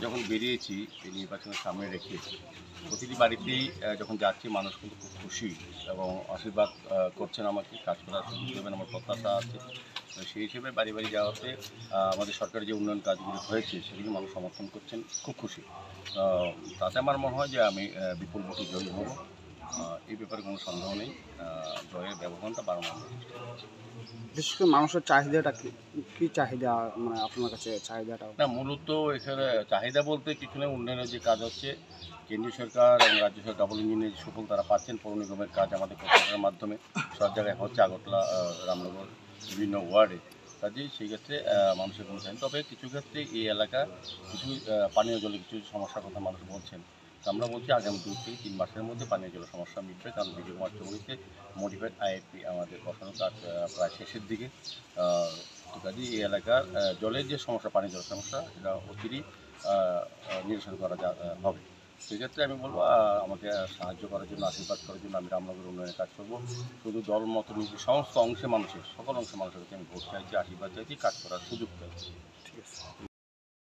যখন বেরিয়েছি এই নির্বাচনের সামনে রেখে প্রতিটি বাড়িতেই যখন যাচ্ছি মানুষ কিন্তু খুব খুশি এবং আশীর্বাদ করছেন আমাকে, কাজ করার সুযোগ দেবেন আমার প্রত্যাশা আছে। তো সেই হিসেবে বাড়ি বাড়ি যাওয়াতে আমাদের সরকারের যে উন্নয়ন কাজগুলো হয়েছে সেগুলি মানুষ সমর্থন করছেন, খুব খুশি। তাতে আমার মনে হয় যে আমি বিপুল ভোটে জয়ী হব। এই ব্যাপারে কোনো সন্দেহ নেই। জয়ের ব্যবধানটা বাড়ানো হবে। বিশেষ করে মানুষের চাহিদাটা কি, কি চাহিদা, মানে আপনার কাছে চাহিদাটা? না, মূলত এখানে চাহিদা বলতে কিছু না, উন্নয়নের যে কাজ হচ্ছে কেন্দ্রীয় সরকার এবং রাজ্য সরকার ডাবল ইঞ্জিনের যে সুফল তারা পাচ্ছেন, পৌর নিগমের কাজ আমাদের প্রকল্পের মাধ্যমে সব জায়গায় হচ্ছে, আগরতলা, রামনগর, বিভিন্ন ওয়ার্ডে। কাজেই সেই ক্ষেত্রে মানুষের কোনো চাহিদা, তবে কিছু ক্ষেত্রে এই এলাকা কিছু পানীয় জলের কিছু সমস্যার কথা মানুষ বলছেন। তো আমরা বলছি আগামী 2 থেকে 3 মাসের মধ্যে পানীয় জলের সমস্যা মিটবে, কারণ বিজয় কুমার চৌধুরীতে মডিফাইড আইএপি আমাদের বসানোর কাজ প্রায় শেষের দিকে। তো কাজেই এই এলাকার জলের যে সমস্যা, পানীয় জলের সমস্যা, এটা অচিরেই নিরসন করা হবে। সেক্ষেত্রে আমি বলবো আমাকে সাহায্য করার জন্য, আশীর্বাদ করার জন্য আমি রামনগর উন্নয়নের কাজ করব। শুধু দল মত নীতি সমস্ত অংশে মানুষের, সকল অংশে মানুষের কাছে আমি ভোট চাইছি, আশীর্বাদ চাইছি, কাজ করার সুযোগ চাইছি। ঠিক আছে।